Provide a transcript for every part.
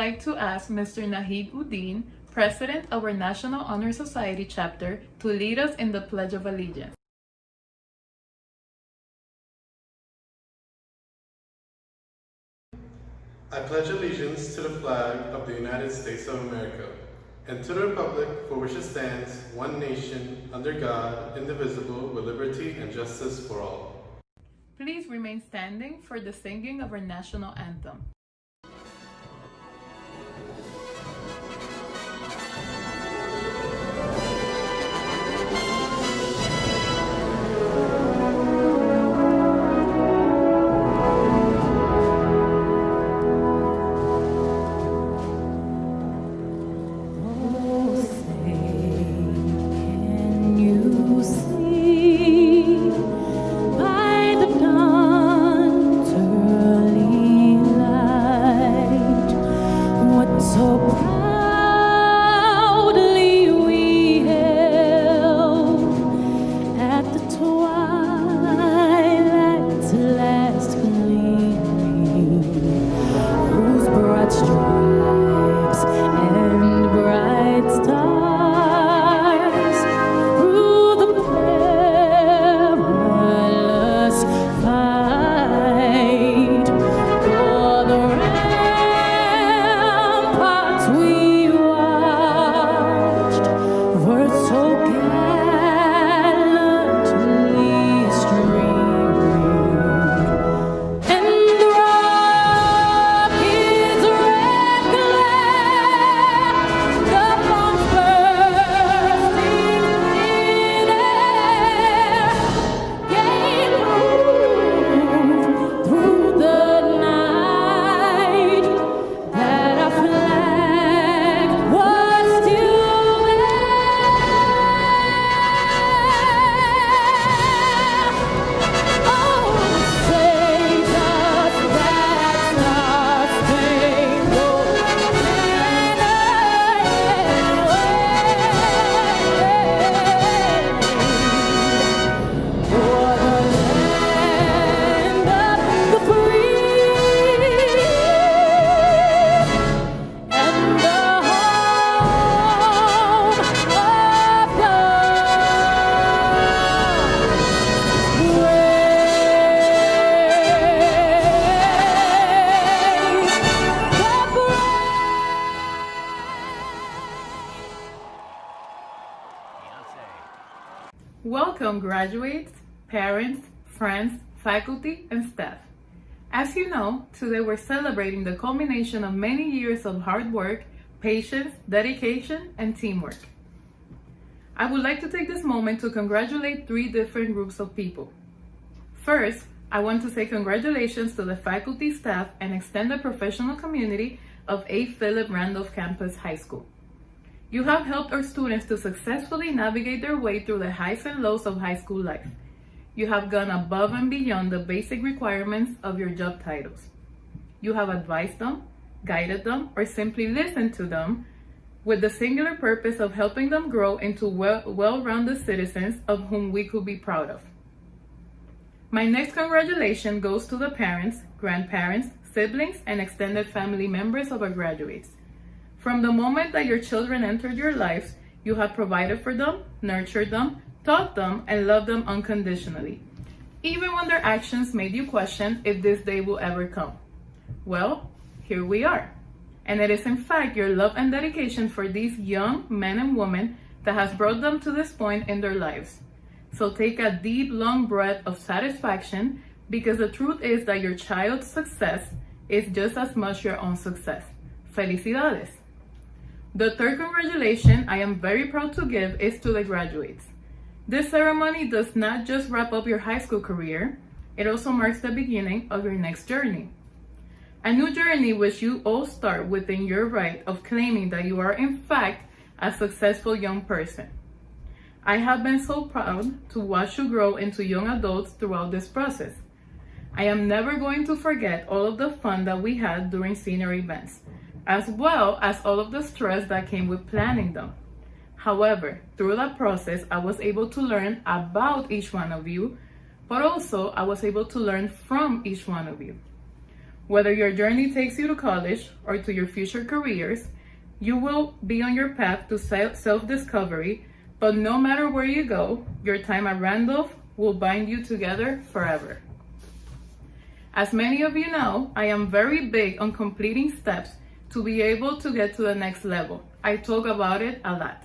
like to ask Mr. Nahid Uddin, President of our National Honor Society chapter, to lead us in the Pledge of Allegiance. I pledge allegiance to the flag of the United States of America and to the republic for which it stands, one nation, under God, indivisible, with liberty and justice for all. Please remain standing for the singing of our national anthem. Welcome, graduates, parents, friends, faculty, and staff. As you know, today we're celebrating the culmination of many years of hard work, patience, dedication, and teamwork. I would like to take this moment to congratulate three different groups of people. First, I want to say congratulations to the faculty, staff, and extended professional community of A. Philip Randolph Campus High School. You have helped our students to successfully navigate their way through the highs and lows of high school life. You have gone above and beyond the basic requirements of your job titles. You have advised them, guided them, or simply listened to them with the singular purpose of helping them grow into well-rounded citizens of whom we could be proud of. My next congratulation goes to the parents, grandparents, siblings, and extended family members of our graduates. From the moment that your children entered your lives, you have provided for them, nurtured them, taught them, and loved them unconditionally, even when their actions made you question if this day will ever come. Well, here we are. And it is in fact your love and dedication for these young men and women that has brought them to this point in their lives. So take a deep, long breath of satisfaction, because the truth is that your child's success is just as much your own success. Felicidades! The third congratulation I am very proud to give is to the graduates. This ceremony does not just wrap up your high school career, it also marks the beginning of your next journey. A new journey which you all start within your right of claiming that you are in fact a successful young person. I have been so proud to watch you grow into young adults throughout this process. I am never going to forget all of the fun that we had during senior events, as well as all of the stress that came with planning them. However, through that process, I was able to learn about each one of you, but also I was able to learn from each one of you. Whether your journey takes you to college or to your future careers, you will be on your path to self-discovery, but no matter where you go, your time at Randolph will bind you together forever. As many of you know, I am very big on completing steps to be able to get to the next level. I talk about it a lot.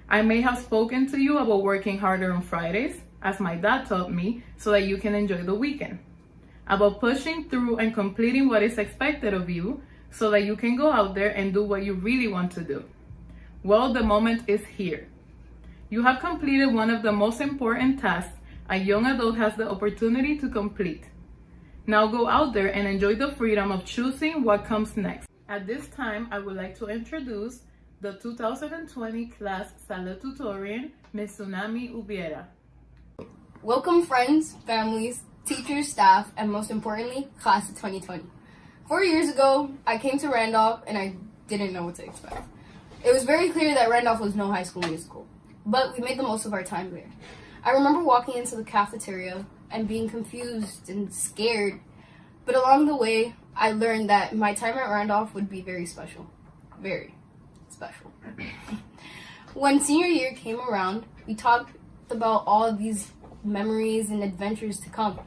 I may have spoken to you about working harder on Fridays, as my dad taught me, so that you can enjoy the weekend. About pushing through and completing what is expected of you, so that you can go out there and do what you really want to do. Well, the moment is here. You have completed one of the most important tasks a young adult has the opportunity to complete. Now go out there and enjoy the freedom of choosing what comes next. At this time, I would like to introduce the 2020 class salutatorian, Ms. Tsunami Ubiera. Welcome friends, families, teachers, staff, and most importantly, class of 2020. 4 years ago, I came to Randolph and I didn't know what to expect. It was very clear that Randolph was no High School Musical, but we made the most of our time there. I remember walking into the cafeteria and being confused and scared, but along the way, I learned that my time at Randolph would be very special. Very special. When senior year came around, we talked about all of these memories and adventures to come.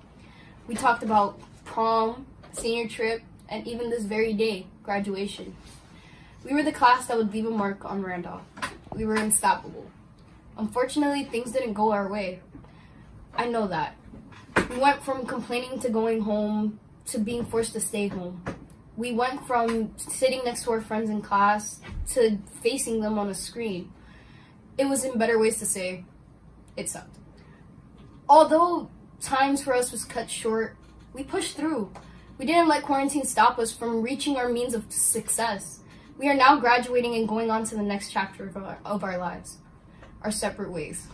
We talked about prom, senior trip, and even this very day, graduation. We were the class that would leave a mark on Randolph. We were unstoppable. Unfortunately, things didn't go our way. I know that. We went from complaining to going home to being forced to stay home. We went from sitting next to our friends in class to facing them on a screen. It was in better ways to say, it sucked. Although times for us was cut short, we pushed through. We didn't let quarantine stop us from reaching our means of success. We are now graduating and going on to the next chapter of our lives, our separate ways.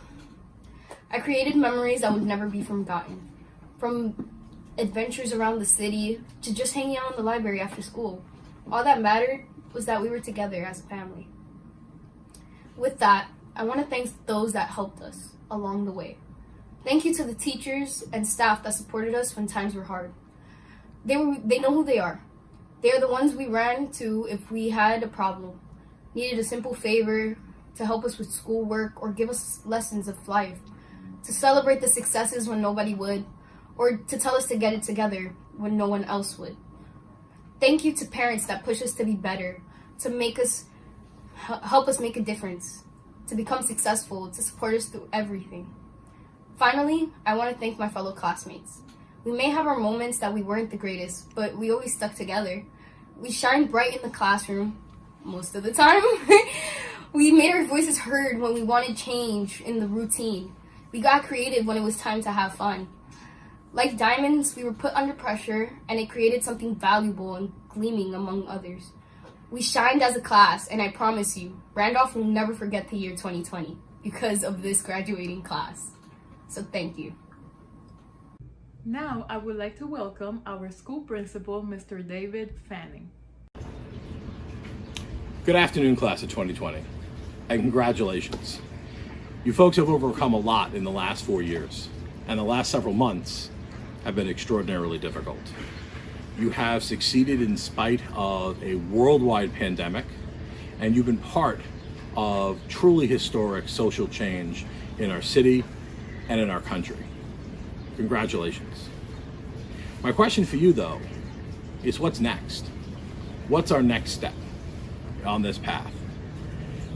I created memories that would never be forgotten. From adventures around the city to just hanging out in the library after school. All that mattered was that we were together as a family. With that, I want to thank those that helped us along the way. Thank you to the teachers and staff that supported us when times were hard. They know who they are. They are the ones we ran to if we had a problem, needed a simple favor, to help us with schoolwork or give us lessons of life, to celebrate the successes when nobody would, or to tell us to get it together when no one else would. Thank you to parents that push us to be better, to help us make a difference, to become successful, to support us through everything. Finally, I want to thank my fellow classmates. We may have our moments that we weren't the greatest, but we always stuck together. We shined bright in the classroom, most of the time. We made our voices heard when we wanted change in the routine. We got creative when it was time to have fun. Like diamonds, we were put under pressure, and it created something valuable and gleaming among others. We shined as a class, and I promise you, Randolph will never forget the year 2020 because of this graduating class. So thank you. Now, I would like to welcome our school principal, Mr. David Fanning. Good afternoon, class of 2020, and congratulations. You folks have overcome a lot in the last 4 years, and the last several months have been extraordinarily difficult. You have succeeded in spite of a worldwide pandemic, and you've been part of truly historic social change in our city and in our country. Congratulations. My question for you, though, is what's next? What's our next step on this path?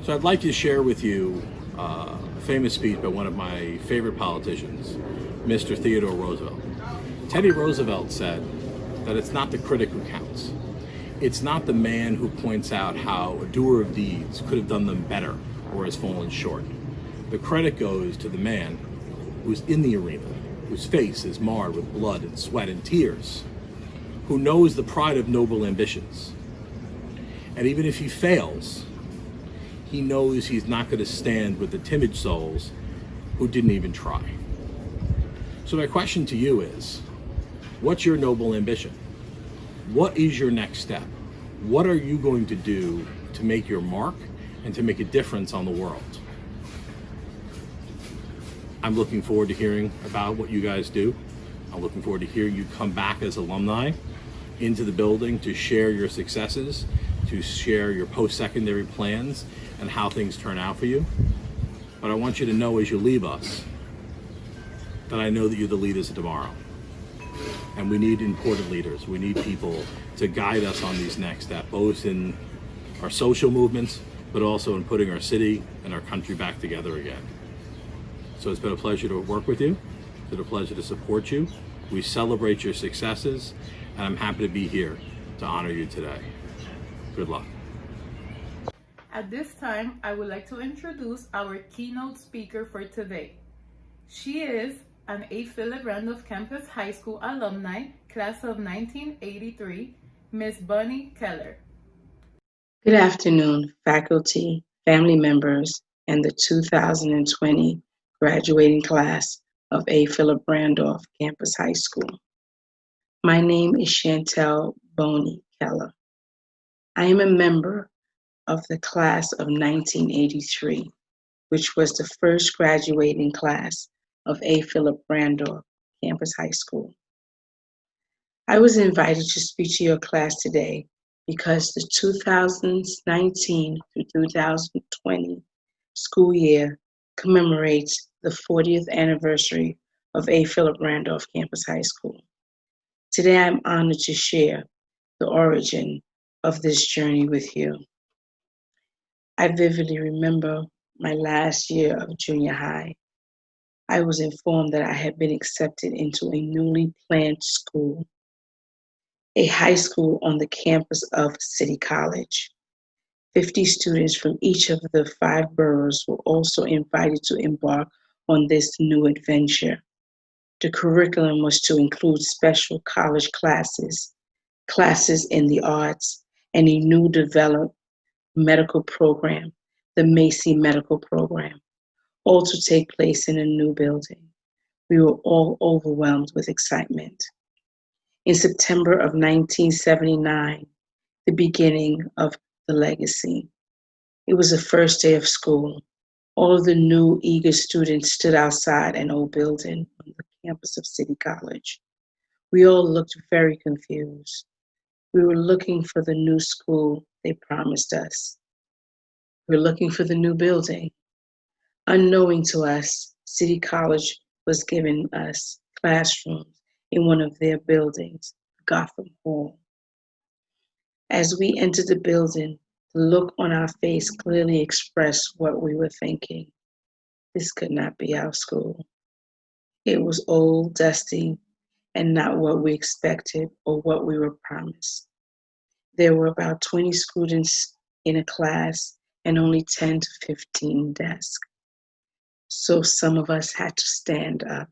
So I'd like to share with you a famous speech by one of my favorite politicians, Mr. Theodore Roosevelt. Teddy Roosevelt said that it's not the critic who counts. It's not the man who points out how a doer of deeds could have done them better or has fallen short. The credit goes to the man who's in the arena, whose face is marred with blood and sweat and tears, who knows the pride of noble ambitions. And even if he fails, he knows he's not going to stand with the timid souls who didn't even try. So my question to you is, what's your noble ambition? What is your next step? What are you going to do to make your mark and to make a difference on the world? I'm looking forward to hearing about what you guys do. I'm looking forward to hearing you come back as alumni into the building to share your successes, to share your post-secondary plans and how things turn out for you. But I want you to know as you leave us that I know that you're the leaders of tomorrow. And we need important leaders. We need people to guide us on these next steps, both in our social movements, but also in putting our city and our country back together again. So it's been a pleasure to work with you. It's been a pleasure to support you. We celebrate your successes, and I'm happy to be here to honor you today. Good luck. At this time, I would like to introduce our keynote speaker for today. She is an A. Philip Randolph Campus High School alumni, class of 1983, Miss Bunny Keller. Good afternoon, faculty, family members, and the 2020 graduating class of A. Philip Randolph Campus High School. My name is Chantel Boney Keller. I am a member of the class of 1983, which was the first graduating class of A. Philip Randolph Campus High School. I was invited to speak to your class today because the 2019 through 2020 school year commemorates the 40th anniversary of A. Philip Randolph Campus High School. Today I'm honored to share the origin of this journey with you. I vividly remember my last year of junior high. I was informed that I had been accepted into a newly planned school, a high school on the campus of City College. 50 students from each of the 5 boroughs were also invited to embark on this new adventure. The curriculum was to include special college classes, classes in the arts, and a new developed medical program, the Macy Medical Program, all to take place in a new building. We were all overwhelmed with excitement. In September of 1979, the beginning of the legacy. It was the first day of school. All of the new, eager students stood outside an old building on the campus of City College. We all looked very confused. We were looking for the new school they promised us. We were looking for the new building. Unknowing to us, City College was giving us classrooms in one of their buildings, Gotham Hall. As we entered the building, the look on our face clearly expressed what we were thinking. This could not be our school. It was old, dusty, and not what we expected or what we were promised. There were about 20 students in a class and only 10 to 15 desks. So some of us had to stand up.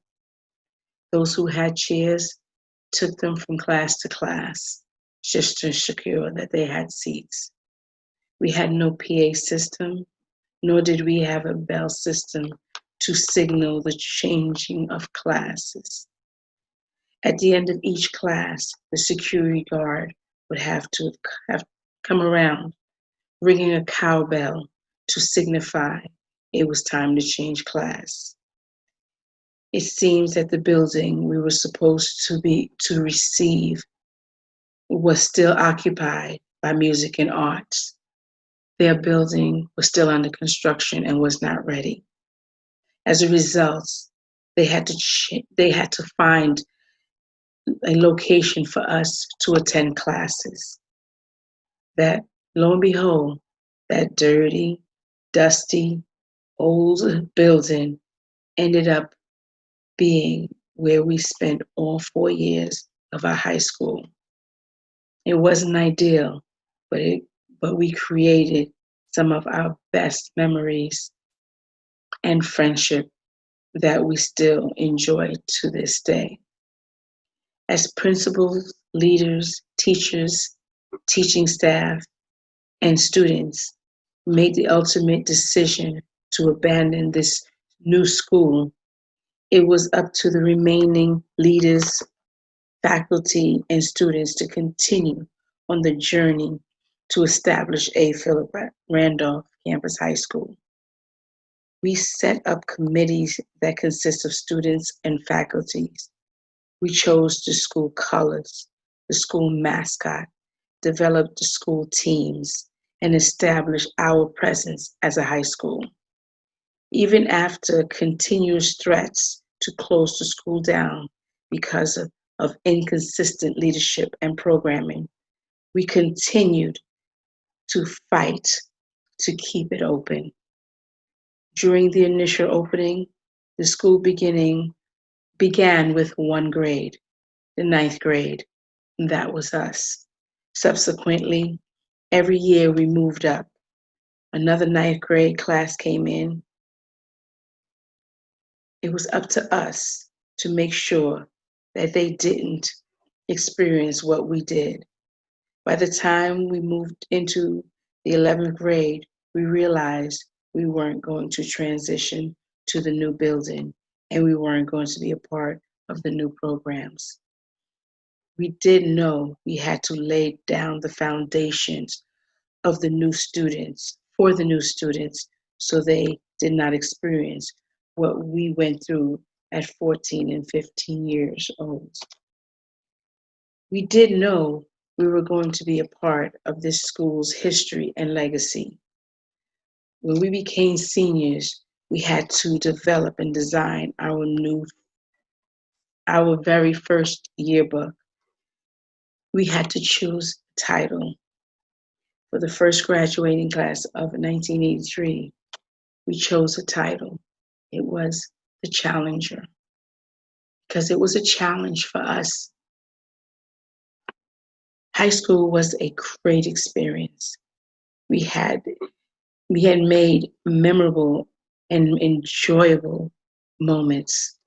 Those who had chairs took them from class to class, just to secure that they had seats. We had no PA system, nor did we have a bell system to signal the changing of classes. At the end of each class, the security guard would have to have come around, ringing a cowbell to signify it was time to change class. It seems that the building we were supposed to receive was still occupied by music and arts. Their building was still under construction and was not ready. As a result, they had to find a location for us to attend classes. That, lo and behold, that dirty, dusty, old building ended up being where we spent all 4 years of our high school. It wasn't ideal, but we created some of our best memories and friendship that we still enjoy to this day. As principals, leaders, teachers, teaching staff, and students made the ultimate decision to abandon this new school, it was up to the remaining leaders, faculty, and students to continue on the journey to establish A. Philip Randolph Campus High School. We set up committees that consist of students and faculties. We chose the school colors, the school mascot, developed the school teams, and established our presence as a high school. Even after continuous threats to close the school down because of inconsistent leadership and programming, we continued to fight to keep it open. During the initial opening, the school began with one grade, the ninth grade, and that was us. Subsequently, every year we moved up. Another ninth grade class came in. It was up to us to make sure that they didn't experience what we did. By the time we moved into the 11th grade, we realized we weren't going to transition to the new building and we weren't going to be a part of the new programs. We did know we had to lay down the foundations of the new students, for the new students, so they did not experience what we went through at 14 and 15 years old. We did know we were going to be a part of this school's history and legacy. When we became seniors, we had to develop and design our very first yearbook. We had to choose a title. For the first graduating class of 1983, we chose a title. It was The Challenger, because it was a challenge for us. High school was a great experience. We had made memorable and enjoyable moments.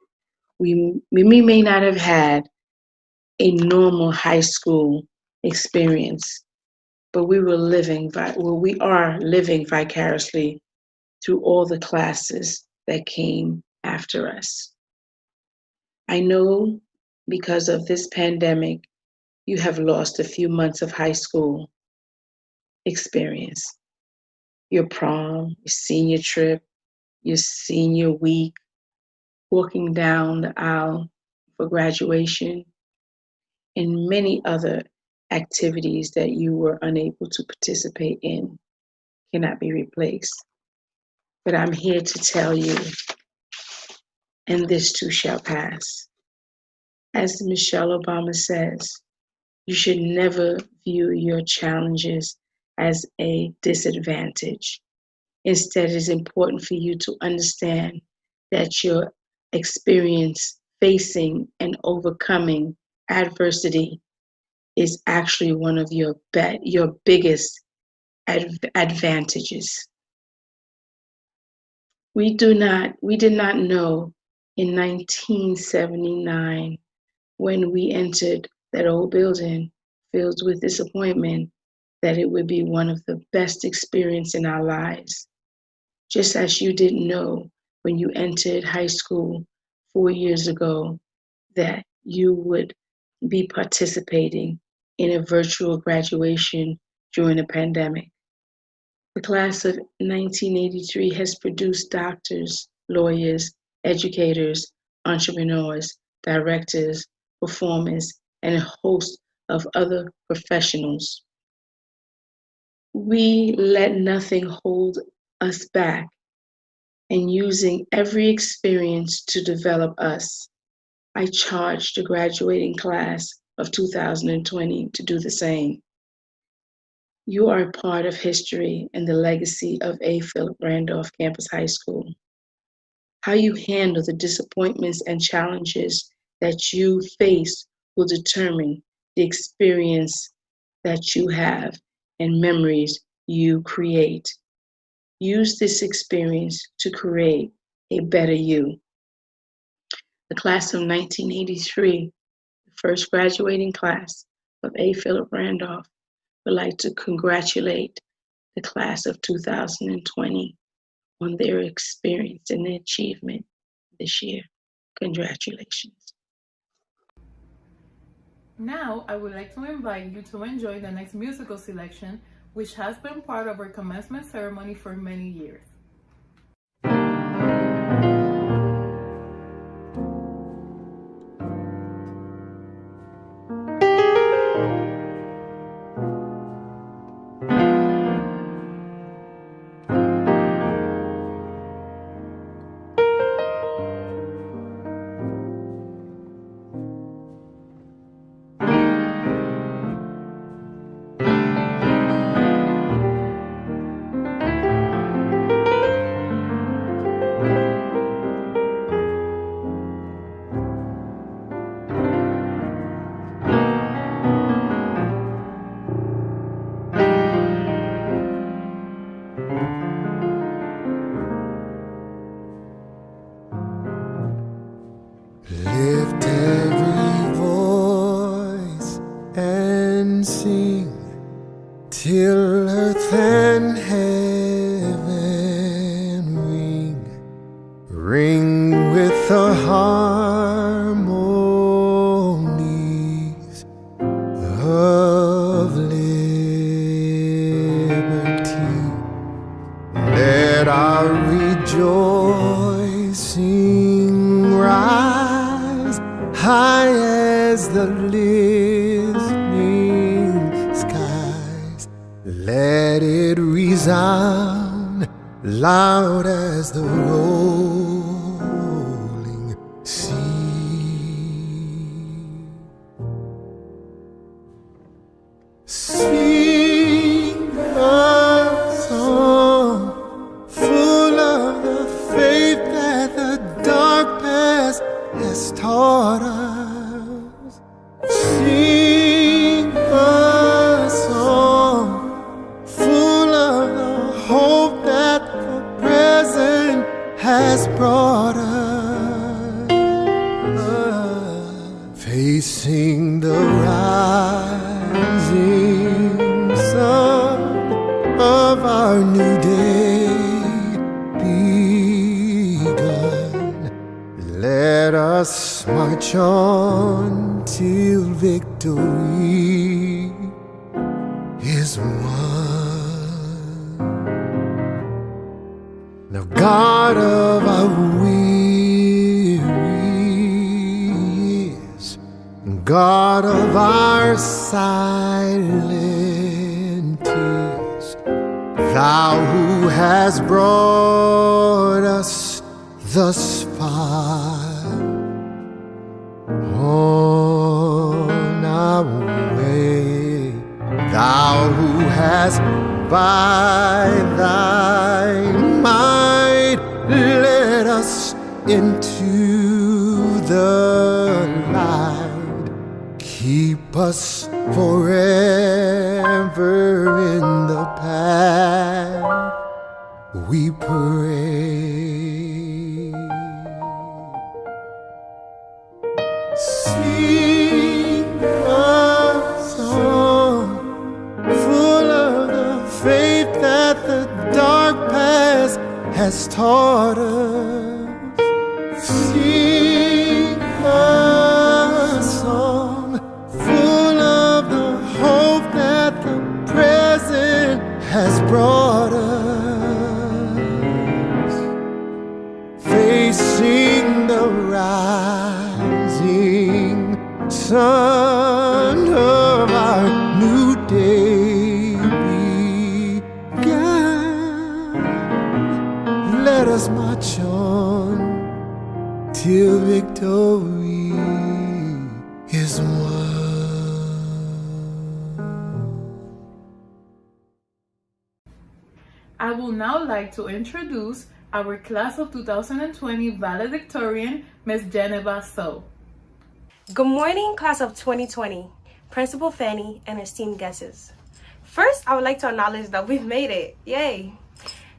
We may not have had a normal high school experience, but we are living vicariously through all the classes that came after us. I know because of this pandemic, you have lost a few months of high school experience. Your prom, your senior trip, your senior week, walking down the aisle for graduation, and many other activities that you were unable to participate in cannot be replaced. But I'm here to tell you, and this too shall pass. As Michelle Obama says, you should never view your challenges as a disadvantage. Instead, it is important for you to understand that your experience facing and overcoming adversity is actually one of your biggest advantages. We did not know in 1979, when we entered that old building filled with disappointment, that it would be one of the best experiences in our lives. Just as you didn't know when you entered high school 4 years ago that you would be participating in a virtual graduation during a pandemic. The class of 1983 has produced doctors, lawyers, educators, entrepreneurs, directors, performers, and a host of other professionals. We let nothing hold us back, and using every experience to develop us. I charge the graduating class of 2020 to do the same. You are a part of history and the legacy of A. Philip Randolph Campus High School. How you handle the disappointments and challenges that you face will determine the experience that you have and memories you create. Use this experience to create a better you. The class of 1983, the first graduating class of A. Philip Randolph, would like to congratulate the class of 2020 on their experience and their achievement this year. Congratulations. Now, I would like to invite you to enjoy the next musical selection, which has been part of our commencement ceremony for many years. rejoicing rise high as the listening skies. Let it resound loud as the rolling sea. Sing a song full of the faith that the dark past has taught us. Sing a song full of the hope that the present has brought us. Facing the rising sun of our new day begun. Let us march on till victory is won. Now, God of our wearies, God of our silent tears, Thou who has brought us thus far on our way, Thou who hast by Thy might led us into the light, keep us forever in the path we pray. Sing a song full of the faith that the dark past has taught us. Sing a song full of the hope that the present has brought us. Facing the rising sun of our new day begun. Let us march on till victory is won. I would now like to introduce our class of 2020 valedictorian, Ms. Geneva So. Good morning, class of 2020, Principal Fanny, and esteemed guests. First, I would like to acknowledge that we've made it. Yay!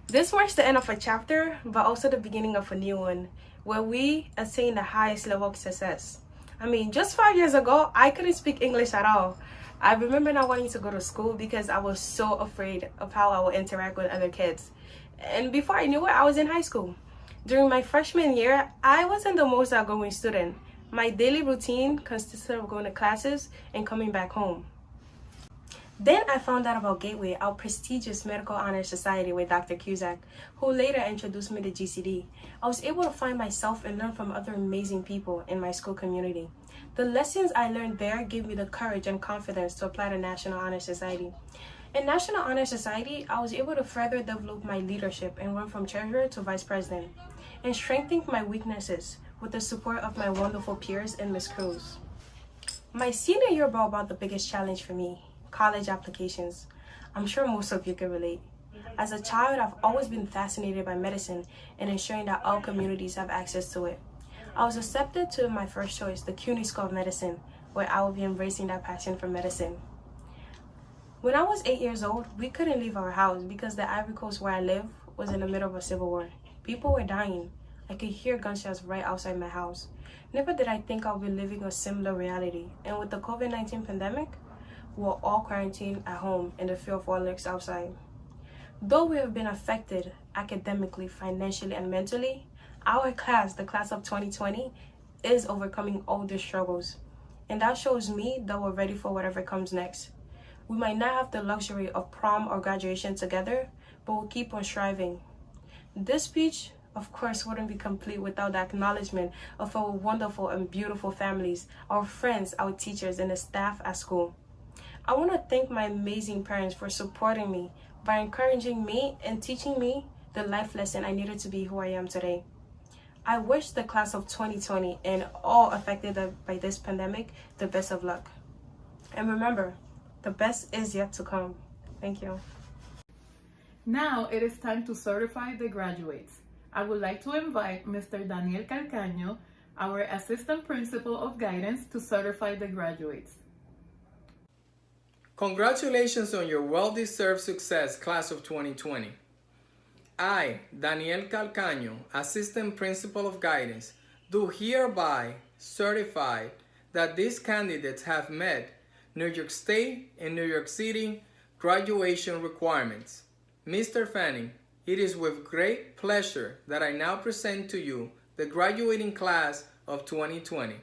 This marks the end of a chapter, but also the beginning of a new one, where we attain the highest level of success. I mean, just 5 years ago, I couldn't speak English at all. I remember not wanting to go to school because I was so afraid of how I would interact with other kids. And before I knew it, I was in high school. During my freshman year, I wasn't the most outgoing student. My daily routine consisted of going to classes and coming back home. Then I found out about Gateway, our prestigious medical honor society with Dr. Cusack, who later introduced me to GCD. I was able to find myself and learn from other amazing people in my school community. The lessons I learned there gave me the courage and confidence to apply to National Honor Society. In National Honor Society, I was able to further develop my leadership and went from treasurer to vice president, and strengthened my weaknesses with the support of my wonderful peers and Miss Cruz. My senior year brought about the biggest challenge for me, college applications. I'm sure most of you can relate. As a child, I've always been fascinated by medicine and ensuring that all communities have access to it. I was accepted to my first choice, the CUNY School of Medicine, where I will be embracing that passion for medicine. When I was 8 years old, we couldn't leave our house because the Ivory Coast where I live was in the middle of a civil war. People were dying. I could hear gunshots right outside my house. Never did I think I would be living a similar reality. And with the COVID-19 pandemic, we were all quarantined at home in the fear of what lurks outside. Though we have been affected academically, financially, and mentally, our class, the class of 2020, is overcoming all the struggles. And that shows me that we're ready for whatever comes next. We might not have the luxury of prom or graduation together, but we'll keep on striving. This speech of course, wouldn't be complete without the acknowledgement of our wonderful and beautiful families, our friends, our teachers, and the staff at school. I want to thank my amazing parents for supporting me by encouraging me and teaching me the life lesson I needed to be who I am today. I wish the class of 2020 and all affected by this pandemic the best of luck. And remember, the best is yet to come. Thank you. Now it is time to certify the graduates. I would like to invite Mr. Daniel Calcaño, our Assistant Principal of Guidance, to certify the graduates. Congratulations on your well-deserved success, class of 2020. I, Daniel Calcaño, Assistant Principal of Guidance, do hereby certify that these candidates have met New York State and New York City graduation requirements. Mr. Fanning, it is with great pleasure that I now present to you the graduating class of 2020.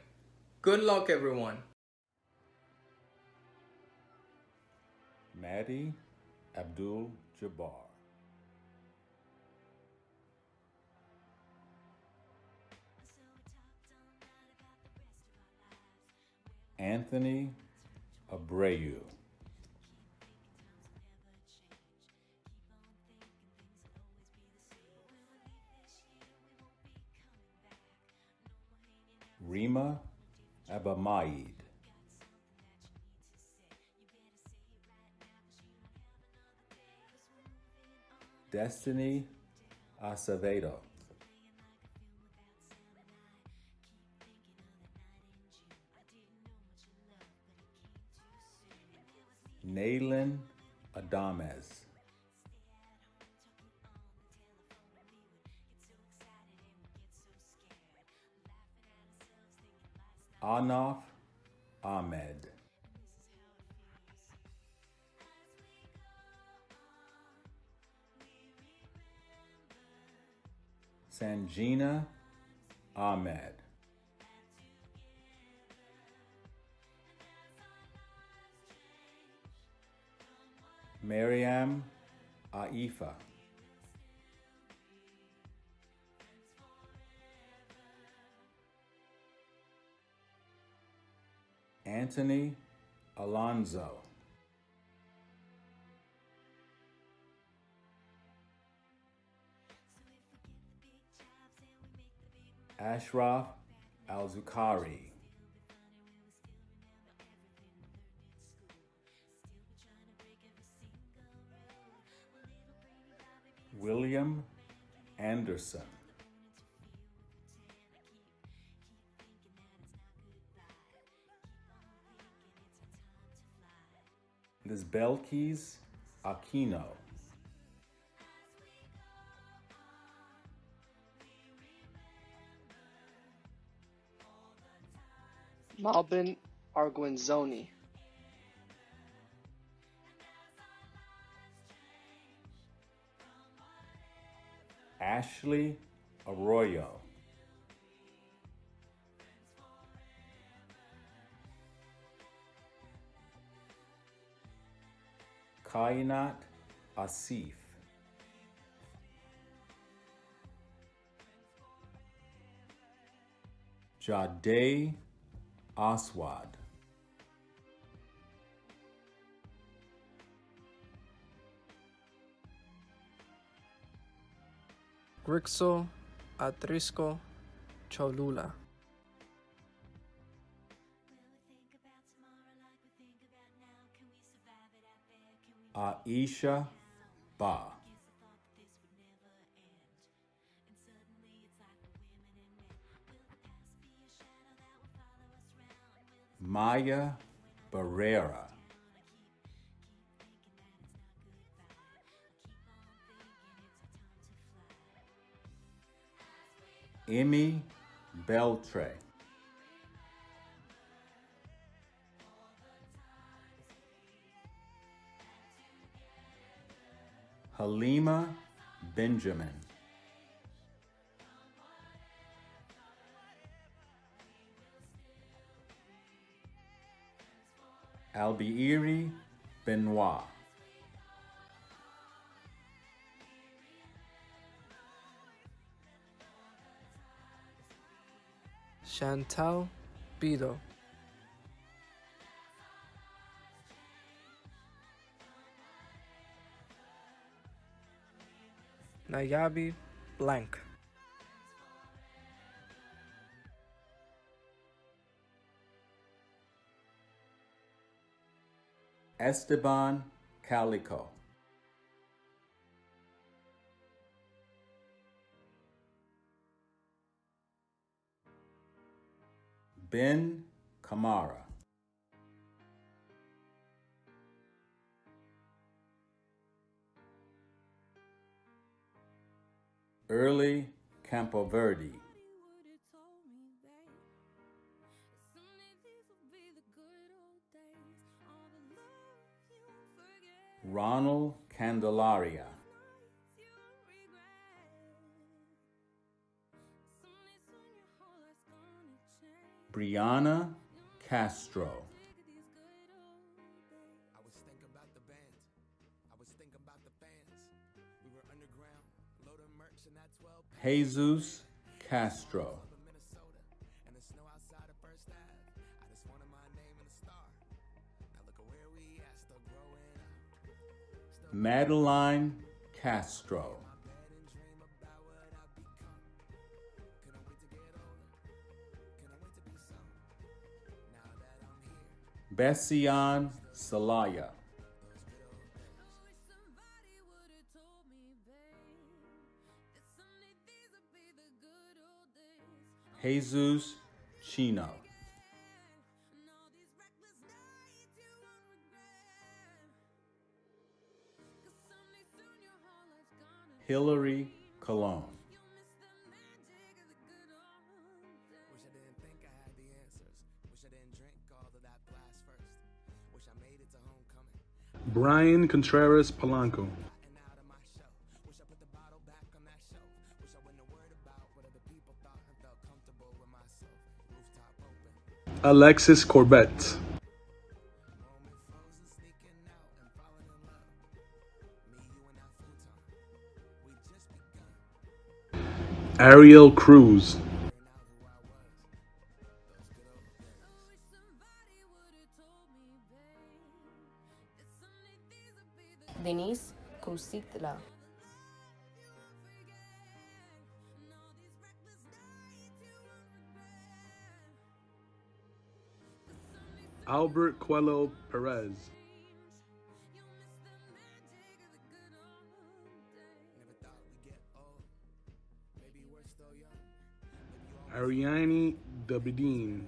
Good luck, everyone. Maddie Abdul Jabbar. Anthony Abreu. Rima Abamaid. Destiny Acevedo. Naylin Adames. Anaf Ahmed. Sanjina Ahmed. Mariam Aifa. Anthony Alonzo. Ashraf Al-Zukhari. William Anderson. Lisbelkis Aquino. Malbin Arguinzoni. Ashley Arroyo. Kainat Asif. Jade Aswad. Grixo Atrisco Cholula. Aisha Ba. Maya Barrera. Emmy Beltre. Halima Benjamin. Albieri Benoit. Chantal Bido, Nayabi Blank, Esteban Calico, Ben Kamara, Early Campoverde, Ronald Candelaria, Brianna Castro, Jesus Castro, Madeline Castro, Bessian Salaya, Jesus Chino, Hillary Colon, Brian Contreras Polanco, Alexis Corbett, Ariel Cruz, Denise Cusitla, Albert Coelho Perez, Ariane Dabidine,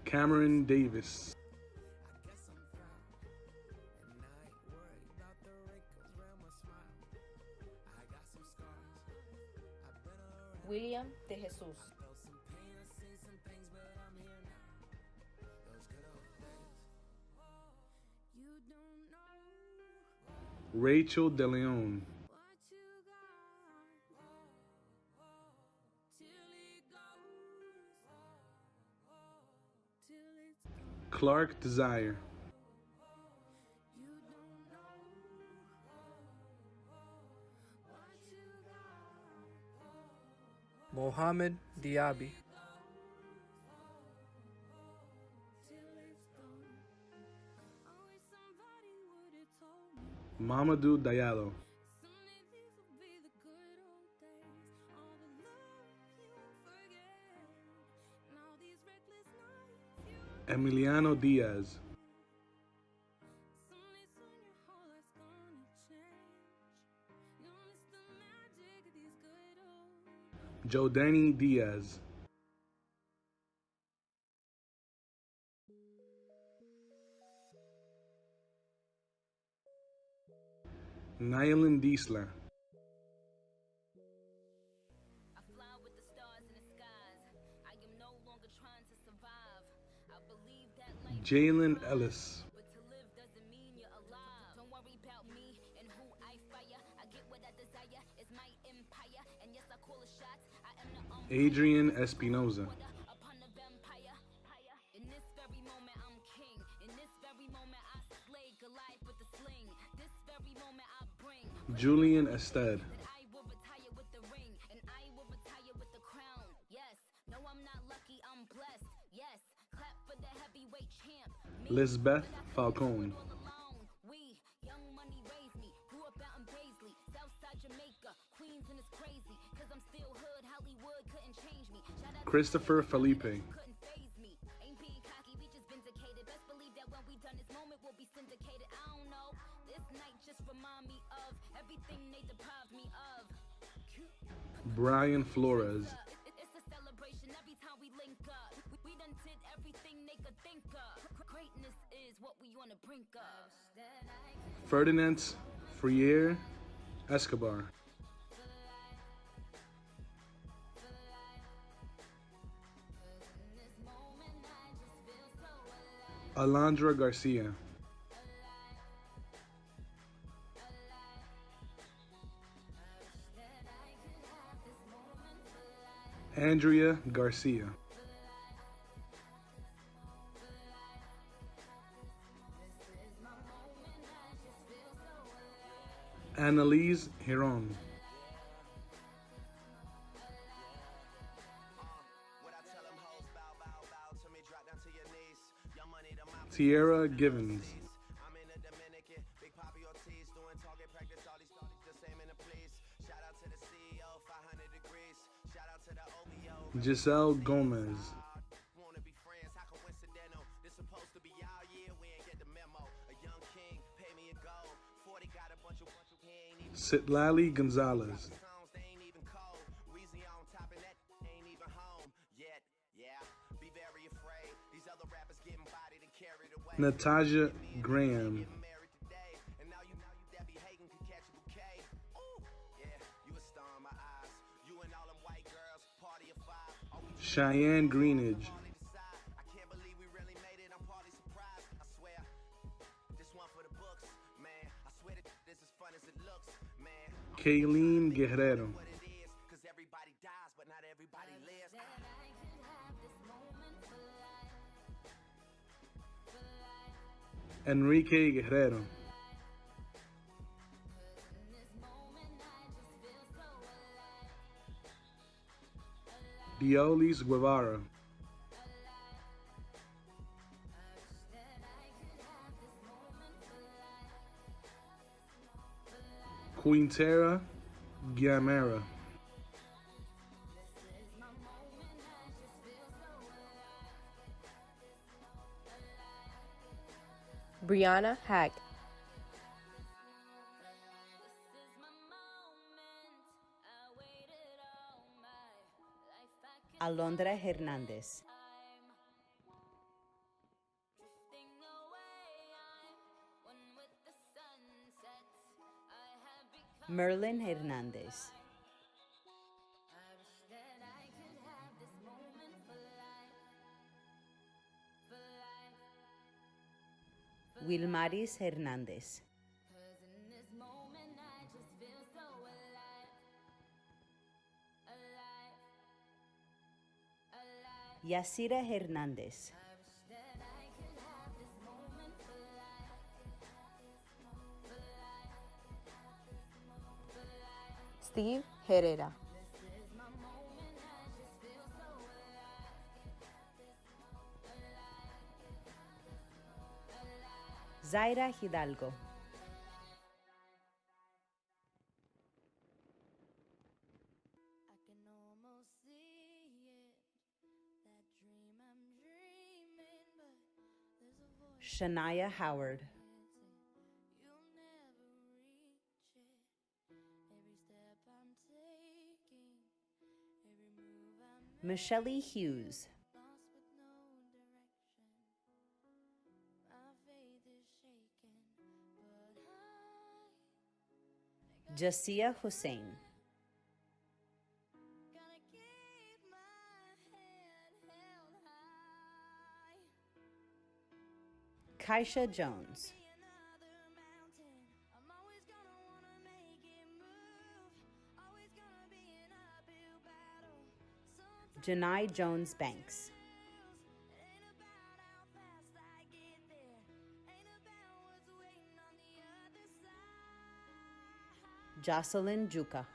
Cameron Davis, William de Jesus, Rachel DeLeon, Clark Desire, Mohammed Diaby, Mamadou Diallo, Emiliano Diaz, Jodani Diaz, Nylan Diesler, Jalen Ellis, Adrian Espinoza, Julian Ested, Lisbeth Falcone, Christopher Felipe, Brian Flores, Ferdinand Friere Escobar, Alondra Garcia, Andrea Garcia, Annalise Hiron, Tierra Givens, Giselle Gomez, Citlali Gonzalez, Natasha Graham, Cheyenne Greenidge, Kayleen Guerrero, Enrique Guerrero, Diolis Guevara, Quintera Guiamera, Brianna Hack. Alondra Hernández, Merlin Hernández, Wilmaris Hernández, Yasira Hernández, Steve Herrera. Zaira Hidalgo, Shania Howard, Michelle Hughes, Jasia Hussein, Kaisha Jones, Janai Jones Banks, Jocelyn Juca.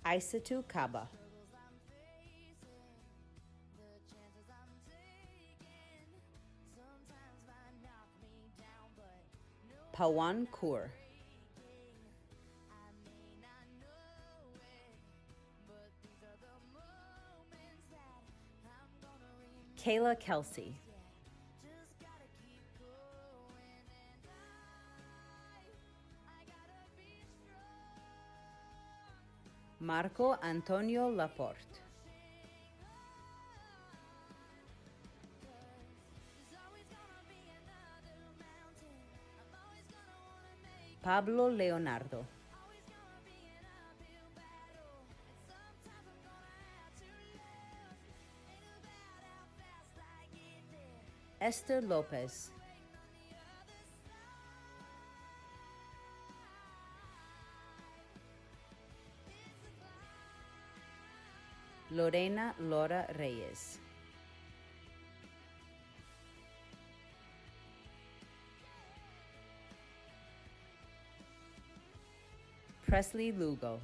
Isatu Kaba. Pawan Kaur. Kayla Kelsey. Marco Antonio Laporte. Pablo Leonardo. Esther Lopez. Lorena Laura Reyes. Presley Lugo.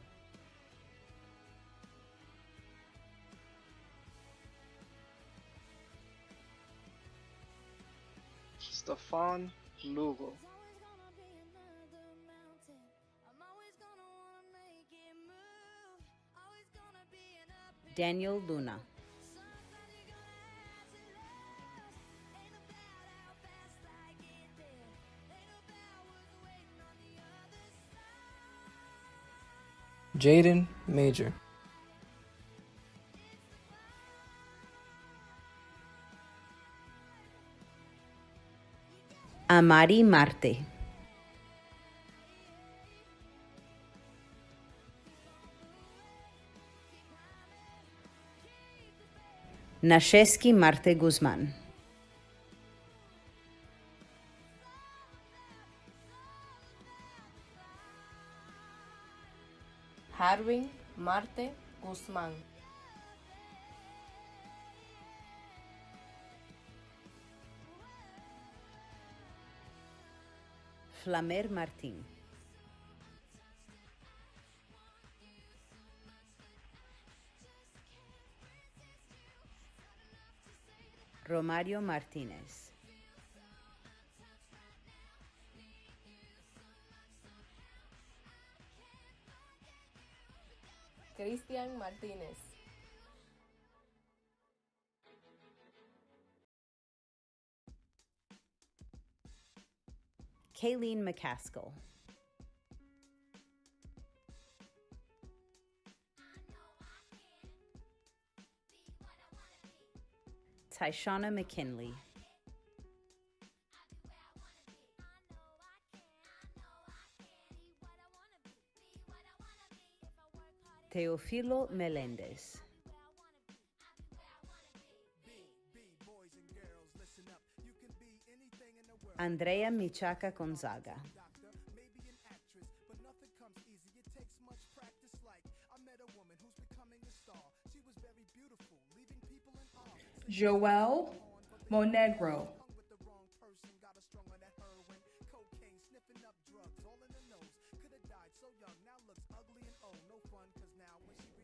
Stefan Lugo. Daniel Luna. Jaden Major. Amari Marte. Nasheski Marte Guzman. Harwin Marte Guzmán. Flamer Martín. Romario Martínez. Cristian Martínez. Kayleen McCaskill. Tyshana McKinley. Teofilo Melendez. Andrea Michaka Gonzaga. Joel Monegro.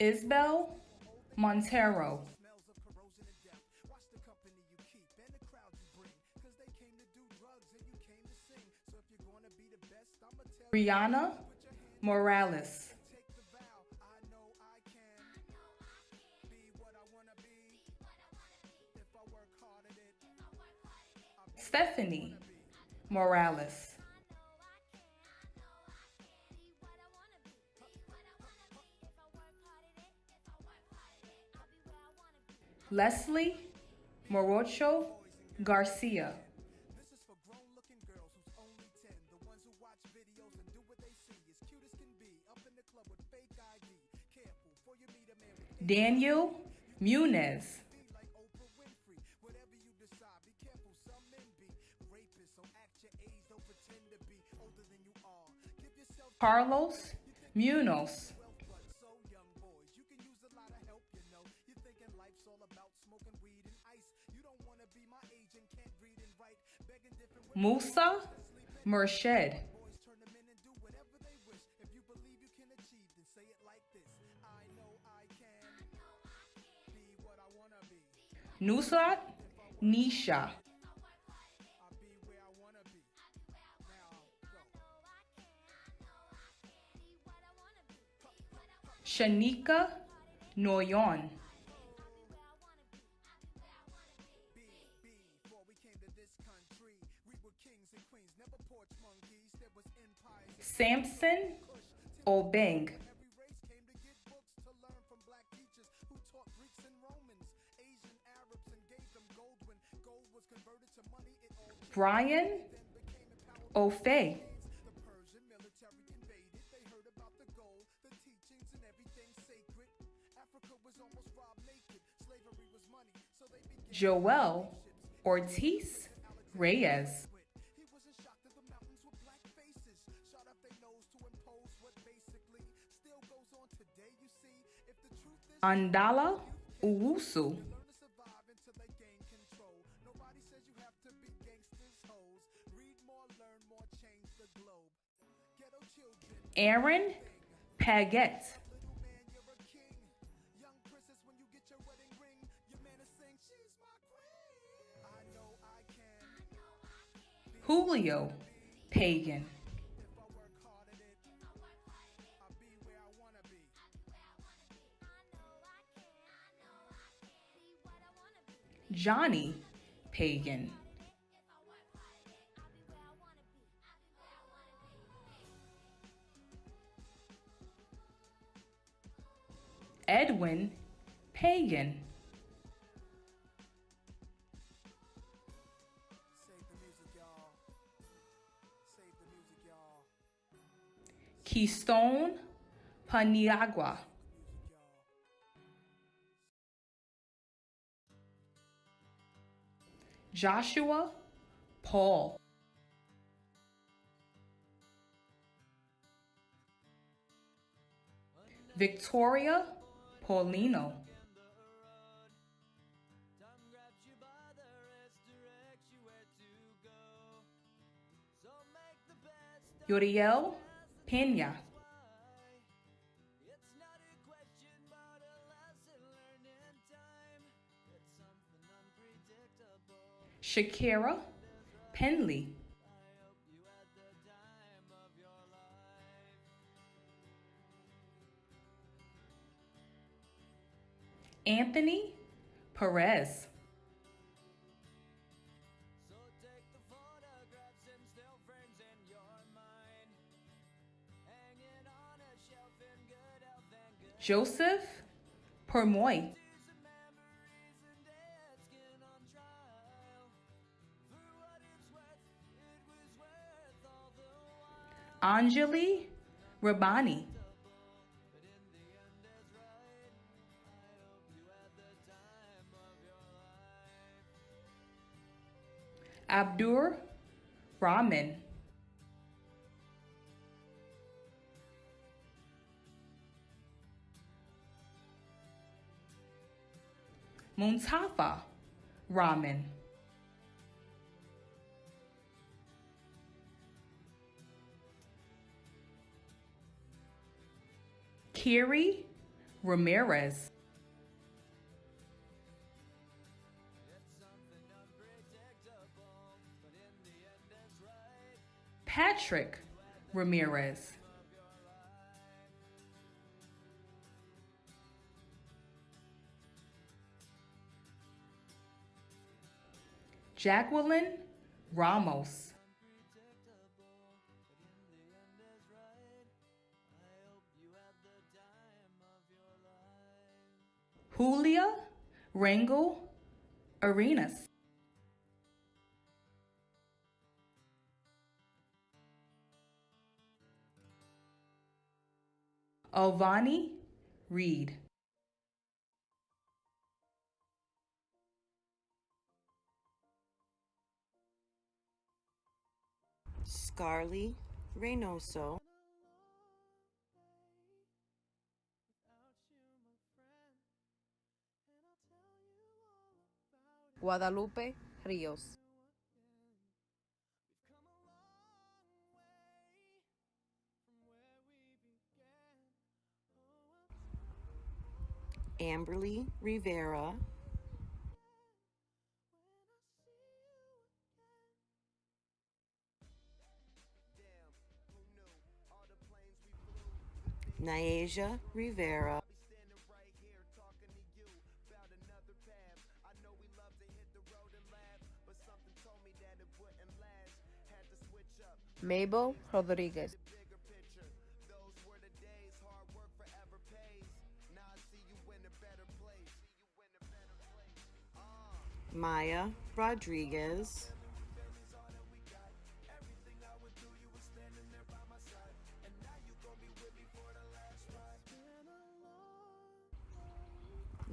Isbel Montero. Brianna Morales. Stephanie Morales. Leslie Morocho Garcia. Daniel Munez. Carlos Munoz. Musa Murshed. Nusrat Nisha. Shanika Noyon. Samson Obeng. Brian Ofe. Joel Ortiz Reyes. Andala Uwusu. Aaron Paget. Julio Pagan. Johnny Pagan. Edwin Pagan. Keystone Paniagua. Joshua Paul. Victoria Paulino. Yoriel Pena. Shakira Penley. Anthony Perez. Joseph Permoy. Anjali Rabani. Abdur Rahman. Muntafa Rahman. Kiri Ramirez. Patrick Ramirez. Jacqueline Ramos. Julia Rangel Arenas. Alvani Reed. Scarly Reynoso. Guadalupe Rios. Amberly Rivera, Nyasia Rivera, Mabel Rodriguez. Maya Rodriguez,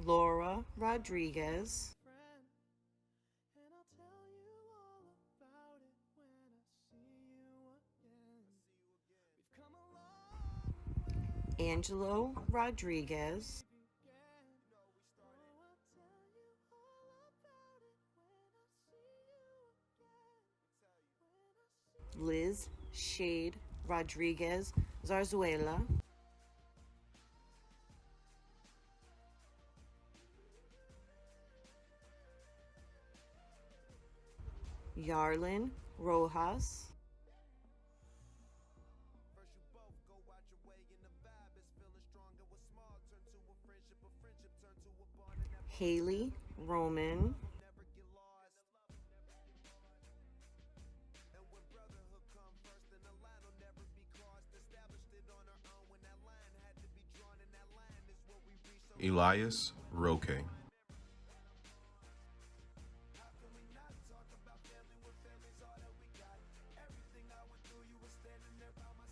Laura Rodriguez, Angelo Rodriguez, Liz Shade Rodriguez Zarzuela, Yarlin Rojas, Haley Roman, Elias Roque.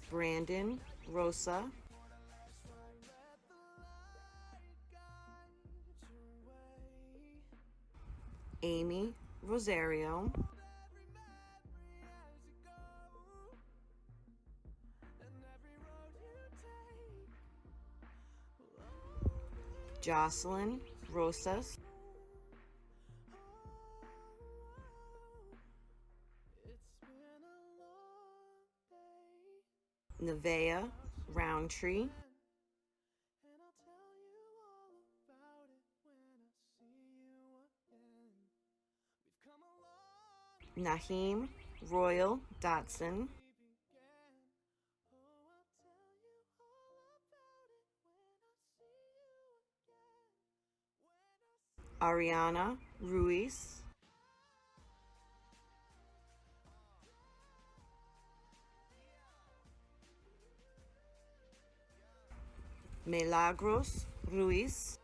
Brandon Rosa, Amy Rosario, Jocelyn Rosas, Nevaeh Roundtree, Naheem Royal Dotson, Ariana Ruiz, Milagros Ruiz,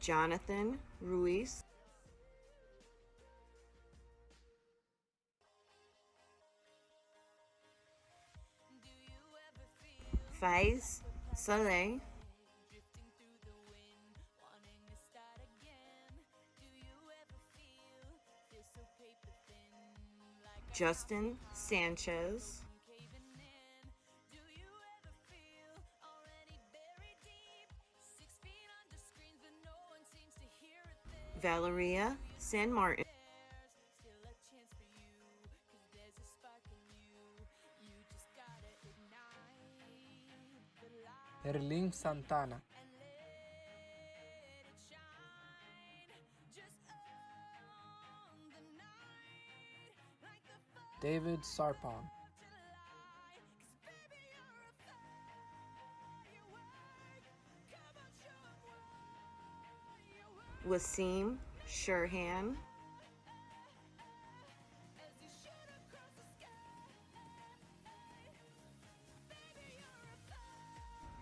Jonathan Ruiz, Faiz Saleh, Justin Sanchez, Valeria San Martin, Erling Santana. David Sarpong. Wasim Sherhan,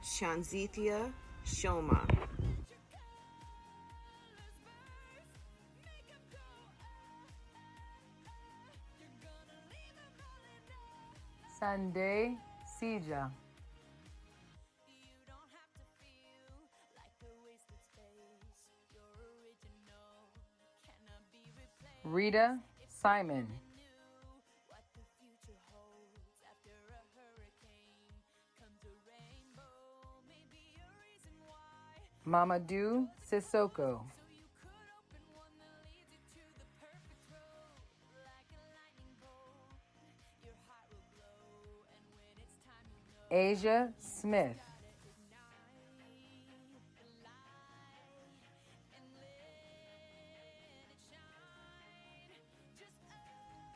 Shanzithia Shoma, Sunday Sija, Rita Simon, Mamadou Sissoko, Asia Smith,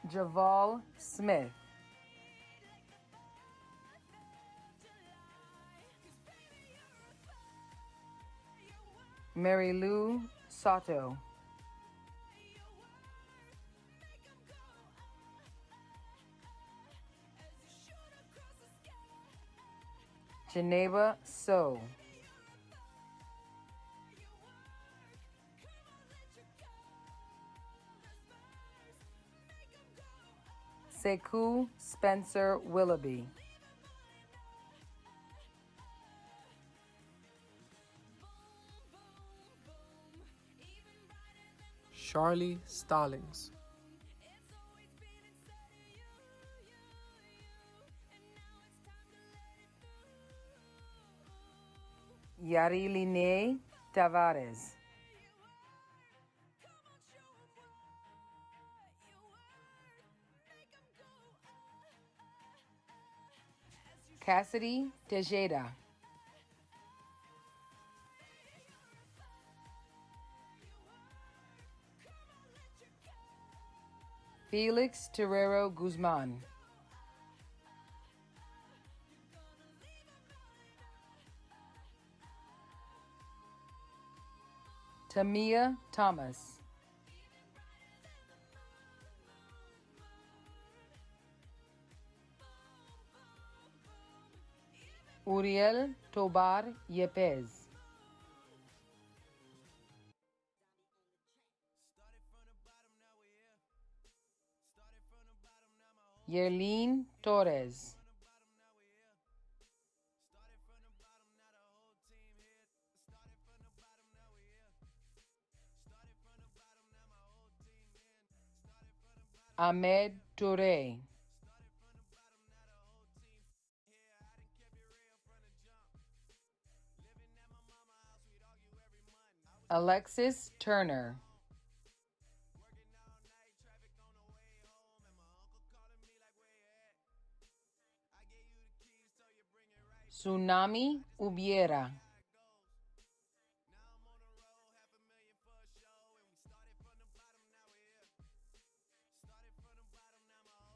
Javal Smith, Mary Lou Soto, Geneva So, Sekou Spencer Willoughby, Charlie Stallings, Yariline Tavares, Cassidy Tejeda, Felix Terrero Guzman, Tamia Thomas, Uriel Tobar Yepes, Yerlin Torres, Ahmed Toure, Alexis Turner, Tsunami Ubiera,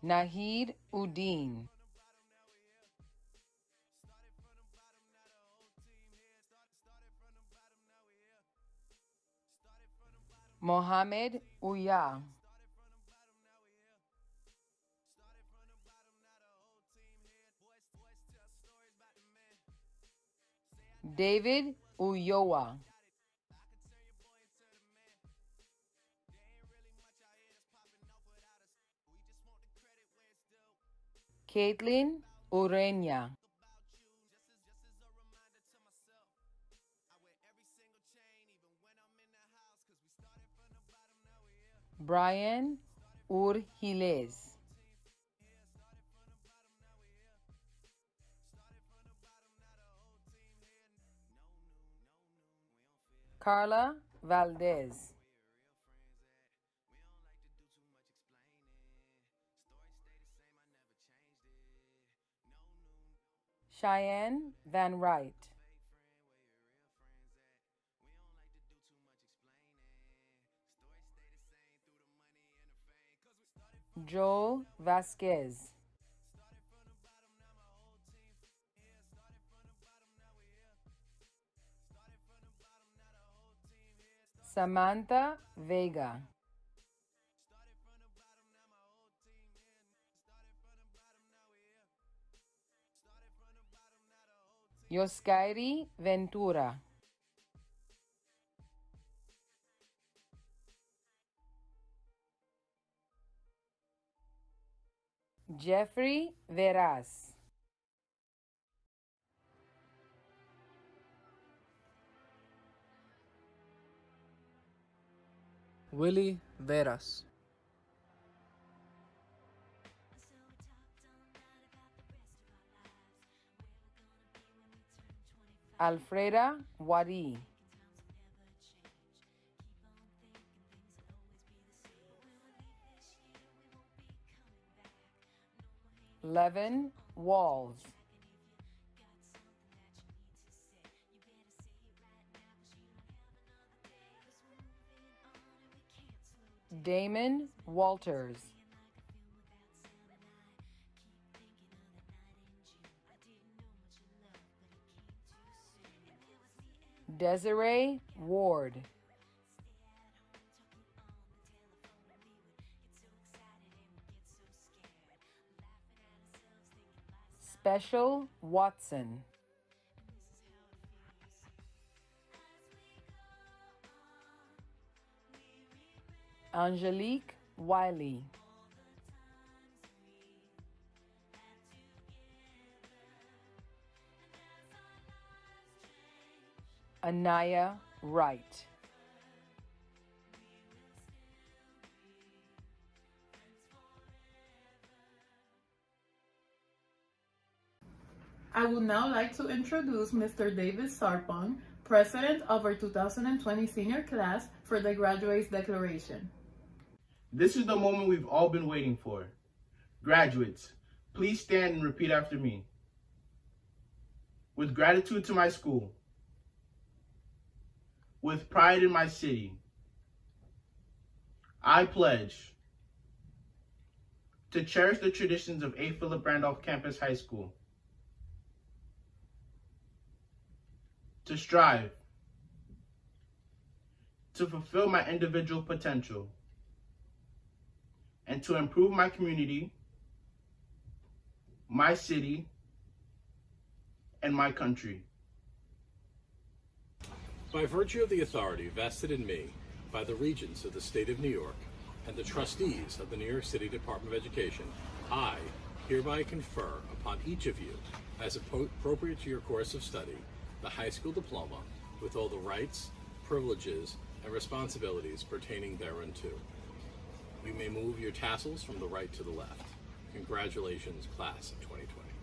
Nahid Udin, Mohamed Uya, David Uyoa, Caitlin Urenia, Brian Urhiles, Carla Valdez, Cheyenne Van Wright, Joel Vasquez, Samantha Vega, Yoskairi Ventura, Jeffrey Veras, Willie Veras, Alfreda Wadi, Levin Walls, Damon Walters, Desiree Ward, Special Watson, Angelique Wiley, Anaya Wright, I would now like to introduce Mr. David Sarpong, President of our 2020 senior class, for the graduates declaration. This is the moment we've all been waiting for. Graduates, please stand and repeat after me. With gratitude to my school, with pride in my city, I pledge to cherish the traditions of A. Philip Randolph Campus High School, to strive to fulfill my individual potential, and to improve my community, my city, and my country. By virtue of the authority vested in me by the Regents of the State of New York and the trustees of the New York City Department of Education, I hereby confer upon each of you, as appropriate to your course of study, the high school diploma with all the rights, privileges, and responsibilities pertaining thereunto. You may move your tassels from the right to the left. Congratulations, class of 2020.